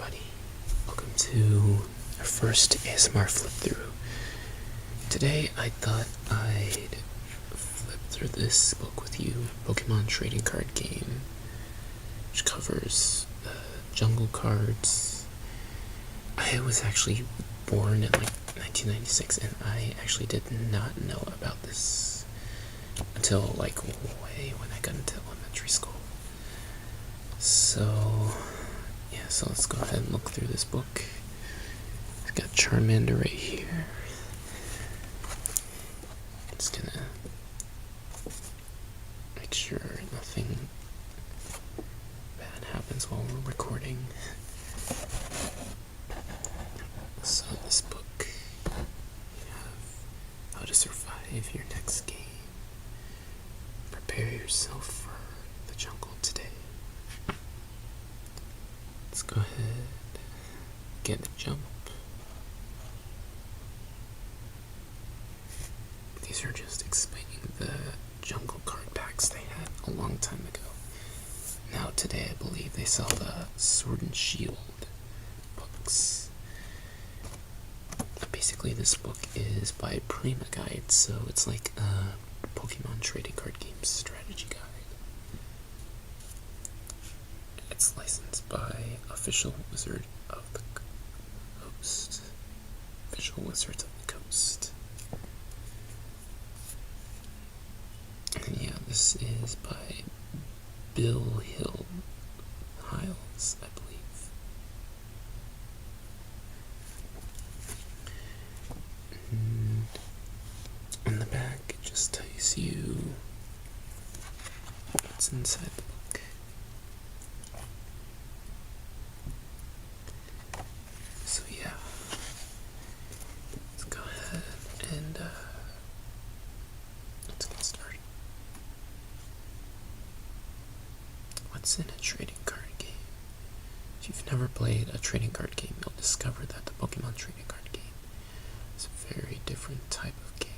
everybody. Welcome to our first ASMR flip through. Today I thought I'd flip through this book with you, Pokemon trading card game, which covers jungle cards. I was actually born in 1996, and I actually did not know about this until way when I got into elementary school. So let's go ahead and look through this book. It's got Charmander right here. Just gonna make sure nothing bad happens while we're recording. So in this book, you have how to survive your next game. Prepare yourself for the jungle today. Let's go ahead, get a jump. These are just explaining the jungle card packs they had a long time ago. Now today I believe they sell the Sword and Shield books. Basically this book is by Prima Guide, so it's like a Pokemon trading card game strategy guide. It's licensed by Official Wizards of the Coast. And yeah, this is by Bill Hiles, I believe. And on the back, it just tells you what's inside the book. So yeah, let's go ahead and let's get started. What's in a trading card game? If you've never played a trading card game, you'll discover that the Pokemon trading card game is a very different type of game.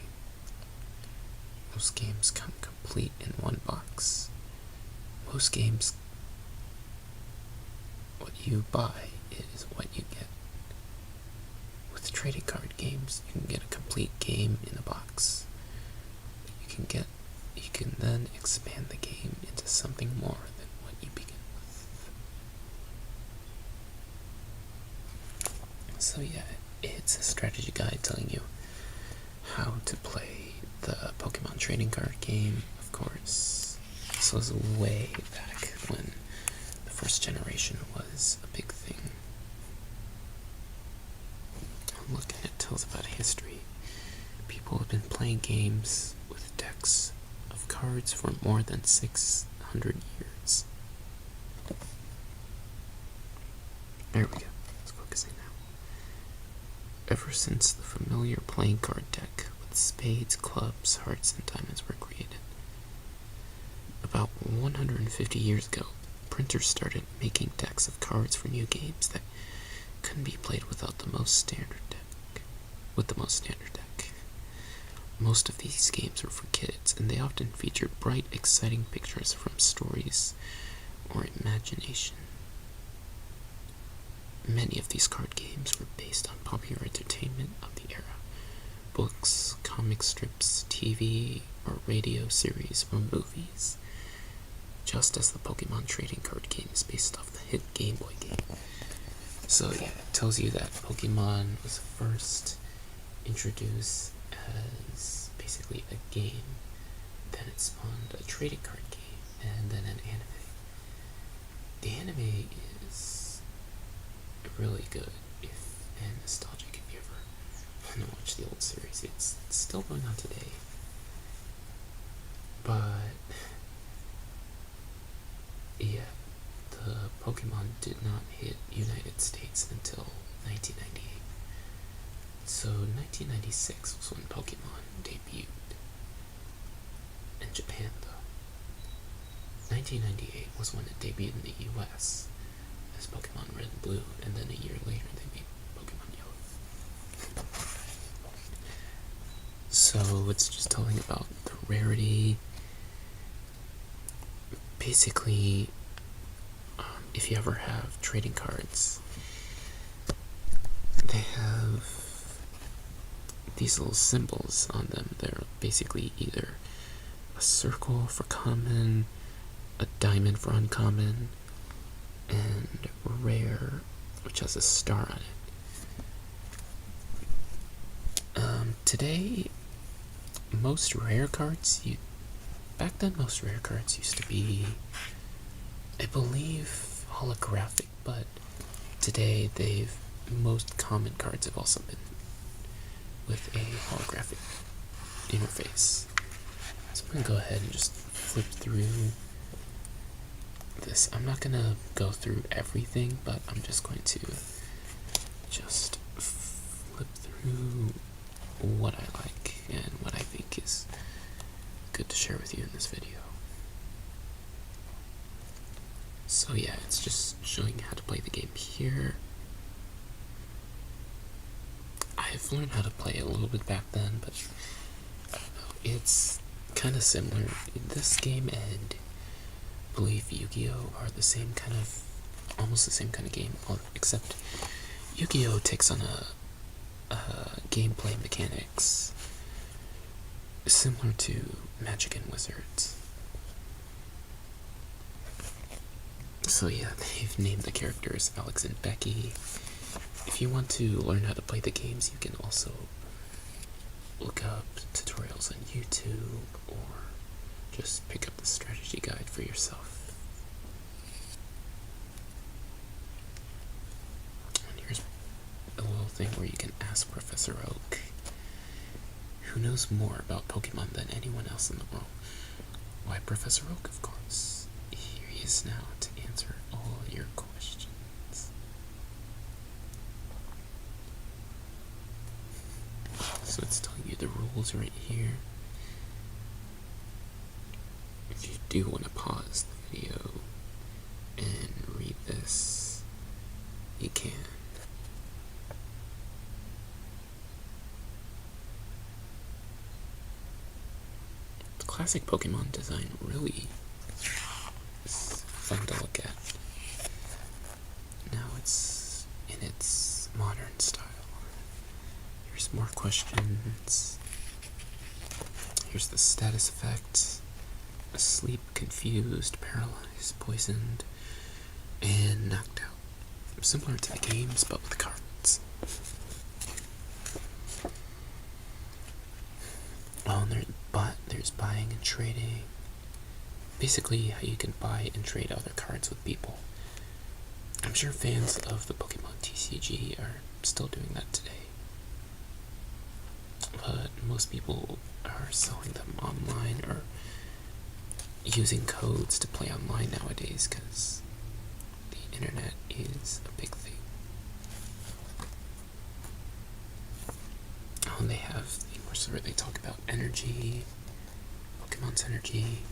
Most games come complete in one box. Most games, what you buy is what you get. With trading card games, you can get a complete game in a box. You can then expand the game into something more than what you begin with. So yeah, it's a strategy guide telling you how to play the Pokemon trading card game, of course. This was way back when the first generation was a big thing. Look, and it tells about history. People have been playing games with decks of cards for more than 600 years. There we go. Let's focus in now. Ever since the familiar playing card deck with spades, clubs, hearts, and diamonds were created. About 150 years ago, printers started making decks of cards for new games that couldn't be played without the most standard deck. Most of these games were for kids, and they often featured bright, exciting pictures from stories or imagination. Many of these card games were based on popular entertainment of the era. Books, comic strips, TV or radio series, or movies. Just as the Pokemon trading card game is based off the hit Game Boy game. So yeah, it tells you that Pokemon was first introduced as basically a game, then it spawned a trading card game, and then an anime. The anime is really good and nostalgic if you ever want to watch the old series. It's still going on today, but yeah, the Pokemon did not hit United States until 1998. So 1996 was when Pokemon debuted. In Japan though. 1998 was when it debuted in the US as Pokemon Red and Blue, and then a year later they made Pokemon Yellow. So it's just telling about the rarity. Basically, if you ever have trading cards they have these little symbols on them. They're basically either a circle for common, a diamond for uncommon, and rare, which has a star on it. Today, most rare cards, back then most rare cards used to be, I believe, holographic, but today most common cards have also been with a holographic interface. So I'm going to go ahead and just flip through this. I'm not going to go through everything, but I'm just going to just flip through what I like and what I think is good to share with you in this video. So yeah, it's just showing how to play the game here. I've learned how to play a little bit back then, but I don't know, it's kind of similar. This game and I believe Yu-Gi-Oh! Are the same kind of, almost the same kind of game, except Yu-Gi-Oh! Takes on a gameplay mechanics similar to Magic and Wizards. So yeah, they've named the characters Alex and Becky. If you want to learn how to play the games, you can also look up tutorials on YouTube or just pick up the strategy guide for yourself. And here's a little thing where you can ask Professor Oak, who knows more about Pokemon than anyone else in the world. Why, Professor Oak, of course. Here he is now to answer all your questions. So it's telling you the rules right here. If you do want to pause the video and read this, you can. The classic Pokemon design really is fun to look at. Now it's in its modern style. Here's more questions. Here's the status effect: asleep, confused, paralyzed, poisoned, and knocked out. Similar to the games, but with cards. Oh, and there's buying and trading. Basically, how you can buy and trade other cards with people. I'm sure fans of the Pokemon TCG are still doing that today. But most people are selling them online or using codes to play online nowadays because the internet is a big thing. Oh, and they have things where they talk about energy, Pokemon's energy.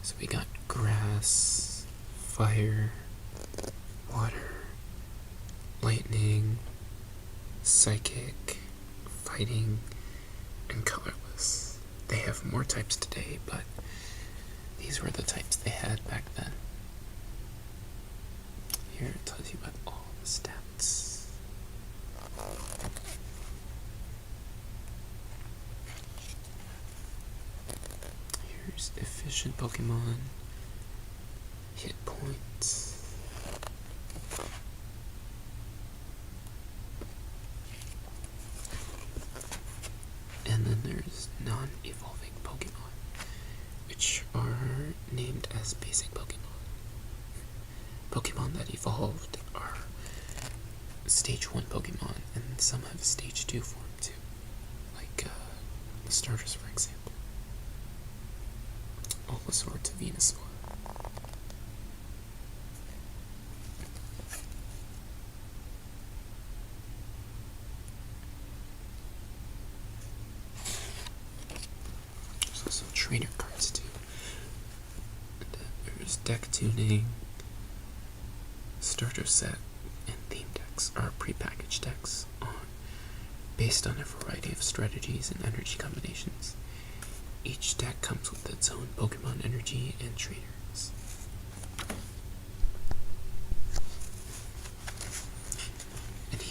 So we got grass, fire, water, lightning, psychic, fighting, and colorless. They have more types today, but these were the types they had back then. Here it tells you about all the stats. Here's efficient Pokemon, hit points, and then there's non-evolving Pokemon, which are named as basic Pokemon. Pokemon that evolved are Stage 1 Pokemon, and some have a Stage 2 form too, like the starters, for example. Bulbasaur to Venusaur. There's also trainer cards too. And there's deck tuning, starter set, and theme decks are prepackaged decks based on a variety of strategies and energy combinations. Each deck comes with its own Pokemon energy and trainers.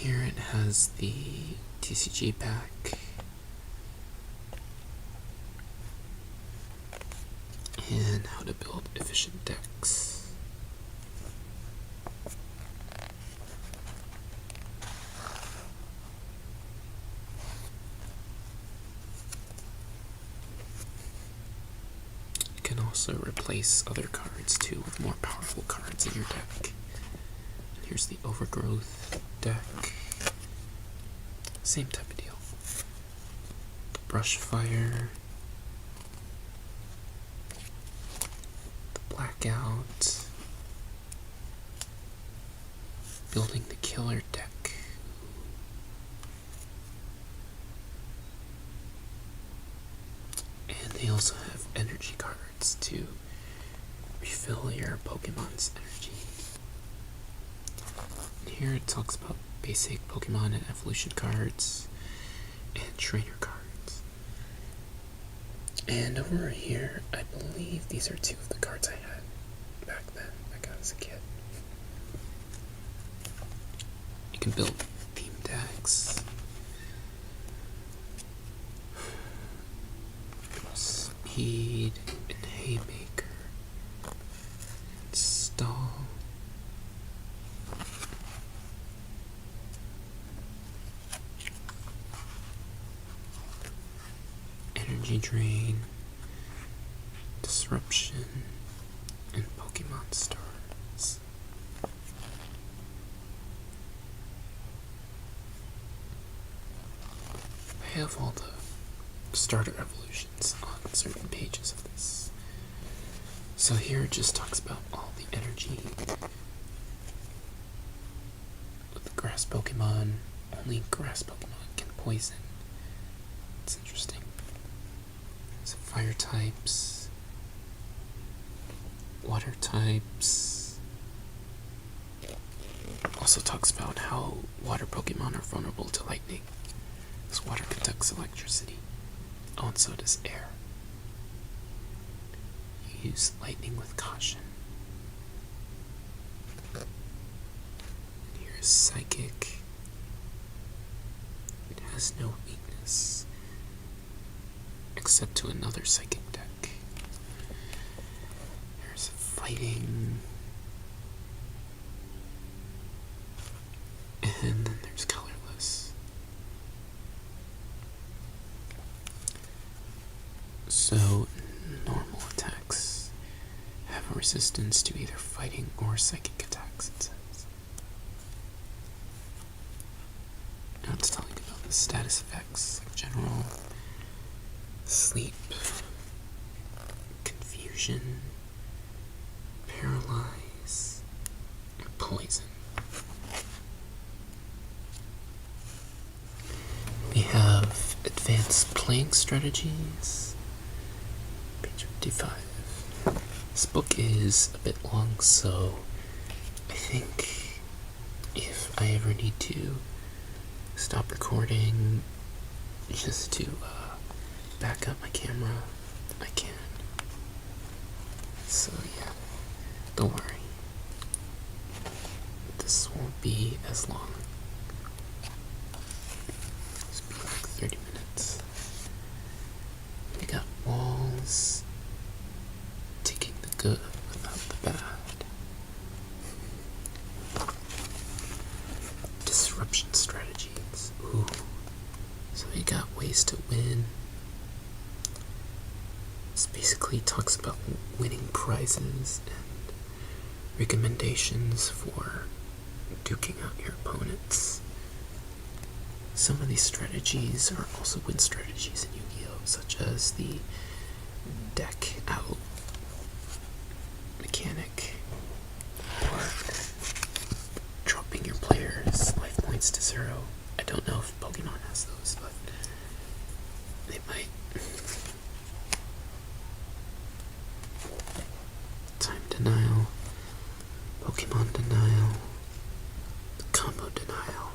here it has the TCG pack and how to build efficient decks. You can also replace other cards too with more powerful cards in your deck. Here's the Overgrowth deck. Same type of deal. The Brushfire. The Blackout. Building the Killer deck. And they also have energy cards to refill your Pokemon's energy. Here it talks about basic Pokemon and evolution cards and trainer cards. And over here, I believe these are two of the cards I had back then, I got as a kid. You can build theme decks. Speed and Haymaker. And Stall. Energy Drain, Disruption, and Pokemon Stars. I have all the starter evolutions on certain pages of this. So here it just talks about all the energy with the grass Pokemon. Only grass Pokemon can poison. It's interesting. So fire types, water types. Also talks about how water Pokemon are vulnerable to lightning, because water conducts electricity. Oh, and so does air. You use lightning with caution. And here's Psychic. It has no weakness, except to another Psychic deck. There's Fighting. And then there's Colorless. So, normal attacks have a resistance to either fighting or psychic attacks, it says. Now it's telling you about the status effects, like general, sleep, confusion, paralyze, and poison. We have advanced playing strategies, page 55. This book is a bit long, so I think if I ever need to stop recording just to back up my camera, I can. So yeah, don't worry. This won't be as long. It's be like 30 minutes. We got walls, taking the good without the bad. Disruption strategies. Ooh. So we got ways to win. This basically talks about winning prizes and recommendations for duking out your opponents. Some of these strategies are also win strategies in Yu-Gi-Oh!, such as the deck out mechanic, or dropping your player's life points to 0. I don't know if Pokemon has those, but they might. Time denial, Pokemon denial, combo denial.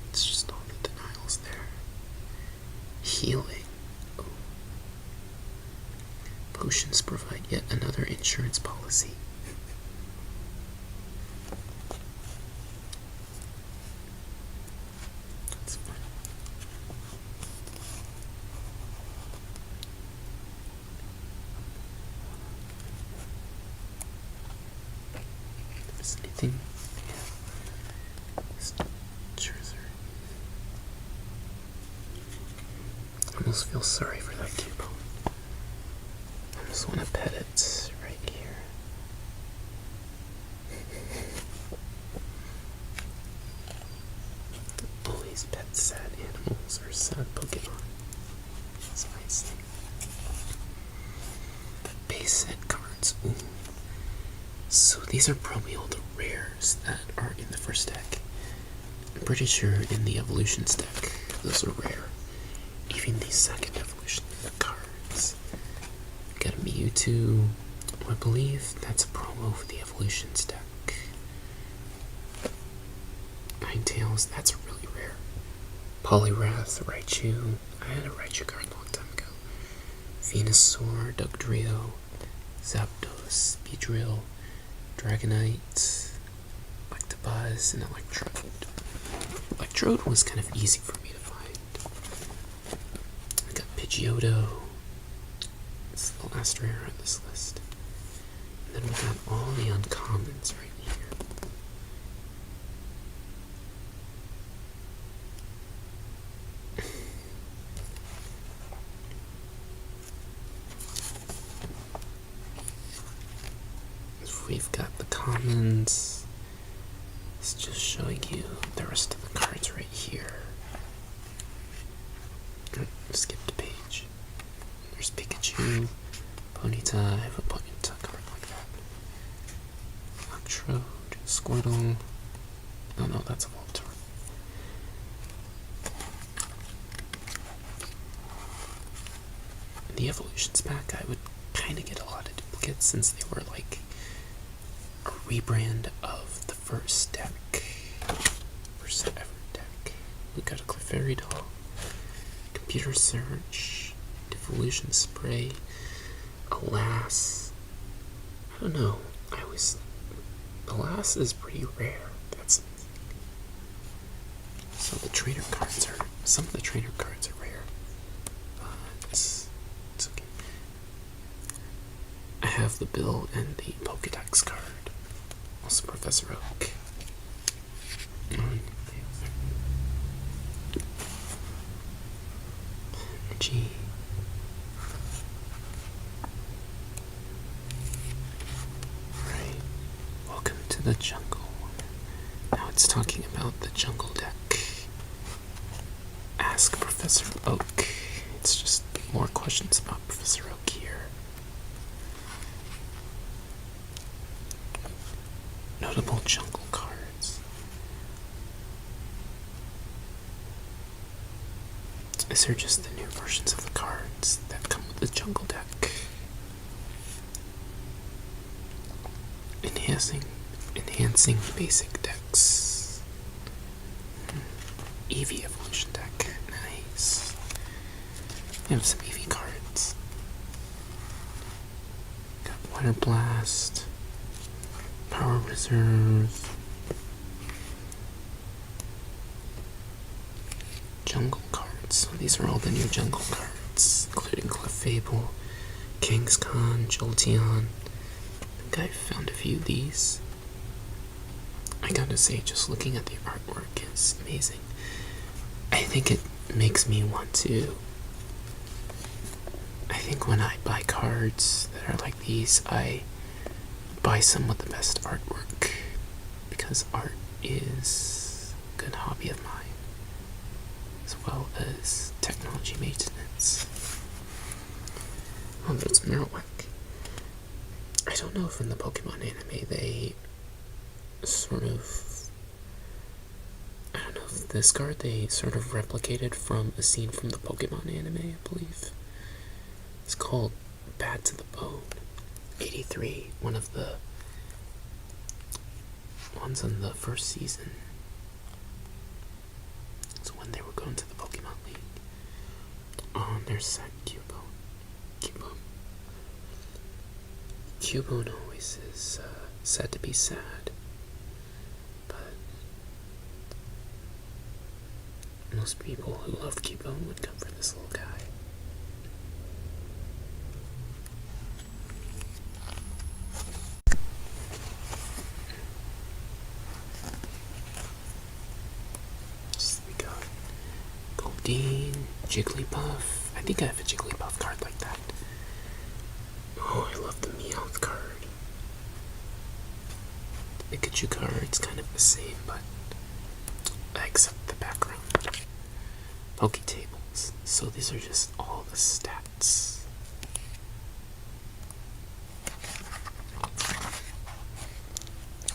It's just all the denials there. Healing. Oh. Potions provide yet another insurance policy. interesting. I almost feel sorry for that Cubone. I just want to pet it right here. Always pet sad animals or sad Pokemon. It's a nice thing. Base set cards. Ooh. So these are probably all the rares that are in the first deck. I'm pretty sure in the evolutions deck, those are rare. Even the second evolution cards. Got a Mewtwo. I believe that's a promo for the evolutions deck. Ninetales, that's really rare. Poliwrath, Raichu. I had a Raichu card a long time ago. Venusaur, Dugtrio, Zapdos, Beedrill, Dragonite, Electabuzz, and Electrode. Electrode was kind of easy for me to find. I got Pidgeotto. It's the last rare on this list. And then we got all the uncommons right here. We've got the commons. It's just showing you the rest of the cards right here. Skip the page. There's Pikachu, Ponyta. I have a Ponyta card like that. Electrode, Squirtle. Oh no, that's a Voltorb. In the evolutions pack, I would kind of get a lot of duplicates since they were like a rebrand of the first deck. First ever deck. We got a Clefairy doll, Computer Search, Devolution Spray, Alas. I don't know. Alas is pretty rare. That's amazing. So the trainer cards are, some of the trainer cards are rare. But it's okay. I have the Bill and the Pokedex card. Also Professor Oak. Energy. Right. Welcome to the jungle. Now it's talking about the jungle deck. Ask Professor Oak. It's just more questions about Professor Oak here. Notable jungle cards. These are just the new versions of the cards that come with the jungle deck. Enhancing basic decks. Eevee evolution deck. Nice. We have some Eevee cards. Got Water Blast. Power Reserve. Jungle cards. So these are all the new jungle cards, including Clefable, Kangaskhan, Jolteon. I think I found a few of these. I gotta say, just looking at the artwork is amazing. I think it makes me want to. I think when I buy cards that are like these, I buy some with the best artwork, because art is a good hobby of mine, as well as technology maintenance. Oh, there's Marowak. I don't know if in the Pokemon anime they sort of, I don't know if this card they sort of replicated from a scene from the Pokemon anime, I believe. It's called Bad to the Bone. 83, one of the ones in the first season. It's when they were going to the Pokemon League. Oh, and there's that Cubone. Cubone always is said to be sad, but most people who love Cubone would come for this little guy. Jigglypuff. I think I have a Jigglypuff card like that. Oh, I love the Meowth card. The Pikachu card's kind of the same, but I accept the background. Poketables. So these are just all the stats.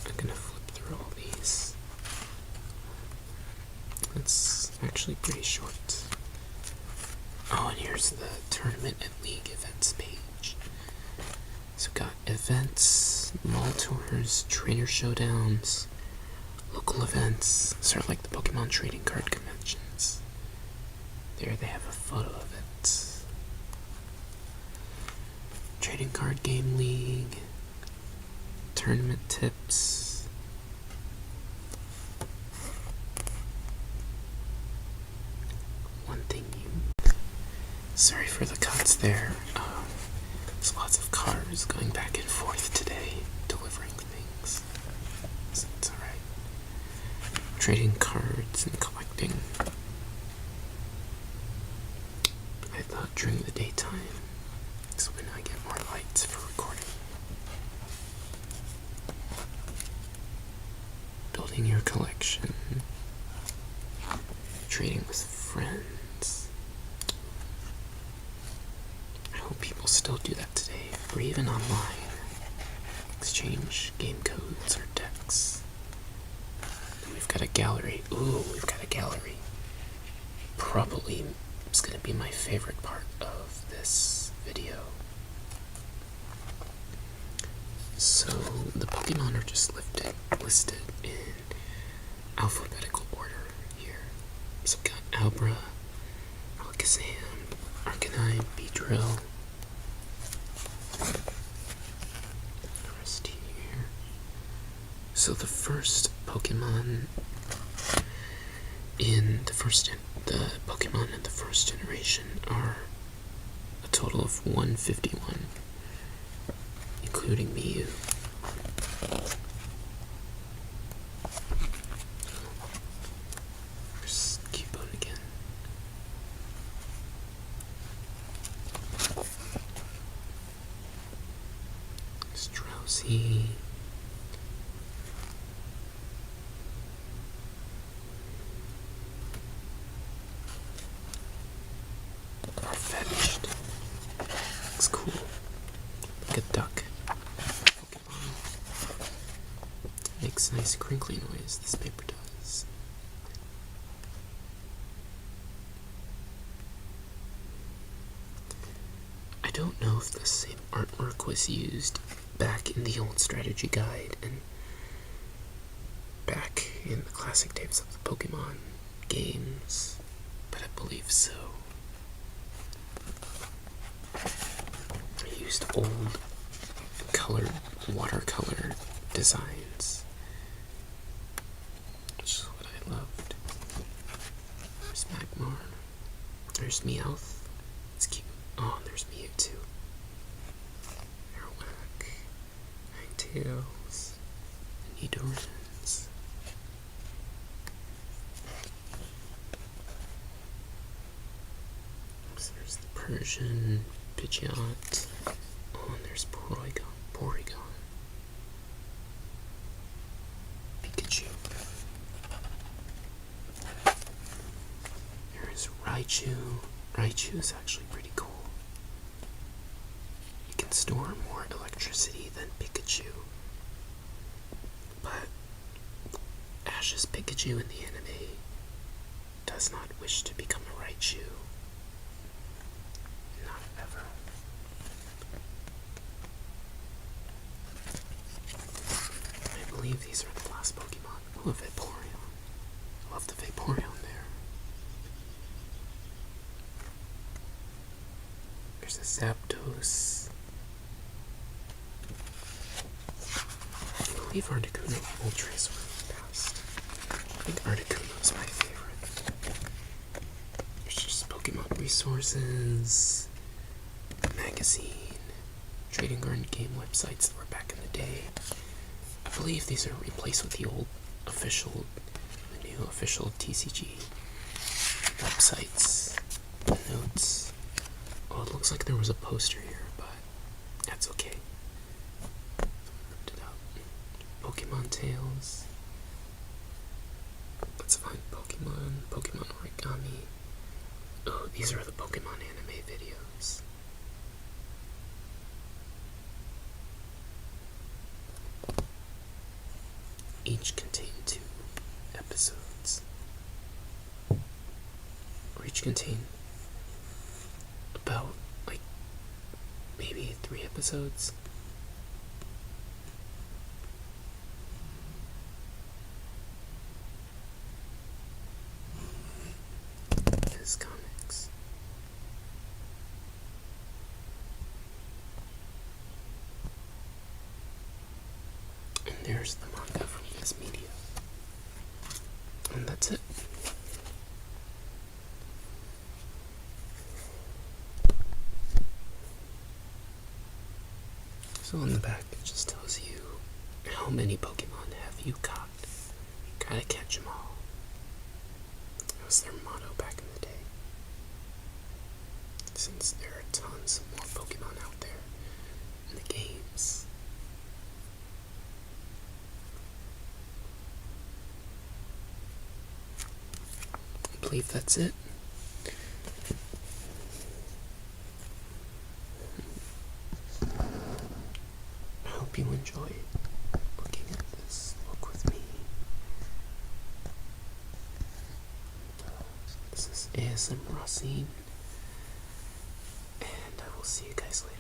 I'm gonna flip through all these. It's actually pretty short. Oh, and here's the tournament and league events page. So we've got events, mall tours, trainer showdowns, local events, sort of like the Pokemon trading card conventions. There they have a photo of it. Trading card game league, tournament tips. One thing sorry for the cuts there. There's lots of cars going back and forth today, delivering things. So it's alright. Trading cards and collecting. I thought during the daytime is when I get more lights for recording. Building your collection. Trading with friends. I hope people still do that today, or even online. Exchange game codes or decks. And we've got a gallery. Ooh, we've got a gallery. Probably it's going to be my favorite part of this video. So the Pokemon are just listed in alphabetical order here. So we've got Albra, Alakazam, Arcanine, Beedrill. The rest here. So the first Pokemon in the Pokemon in the first generation are a total of 151, including Mew. There's Cubone again. There's Drowsy. Fetched. Looks cool. Like a duck. Pokemon. Makes nice crinkly noise, this paper does. I don't know if the same artwork was used back in the old strategy guide and back in the classic tapes of the Pokemon games, but I believe so. I used old colored watercolor designs, which is what I loved. There's Magmar. There's Meowth. It's cute. Oh, and there's Mewtwo. Airwhack. Ninetales. Nidorans. So there's the Persian, Pidgeot. Oh, and there's Porygon. Pikachu. There's Raichu. Raichu is actually pretty cool. It can store more electricity than Pikachu. But Ash's Pikachu in the anime does not wish to become a Raichu. Not ever. I believe these are the last Pokemon. Oh, a Vaporeon. I love the Vaporeon there. There's a Zapdos. I believe Articuno Ultras were in the past. I think Articuno's my favorite. There's just Pokemon resources, magazine, trading card game websites that were back in the day. I believe these are replaced with the new official TCG websites. notes. Oh, it looks like there was a poster here, but that's okay. Ripped it out. Pokemon Tales. Let's find Pokemon Origami. Oh, these are the Pokemon anime videos. Each contain 2 episodes. Or each contain about, like, maybe 3 episodes. This comics. And there's the manga from this media. And that's it. So on the back it just tells you how many Pokemon have you caught. Gotta catch them all. That was their motto back in the day. Since there are tons more Pokemon out there in the games. I believe that's it. I hope you enjoy looking at this book with me. This is ASM Racine, and I will see you guys later.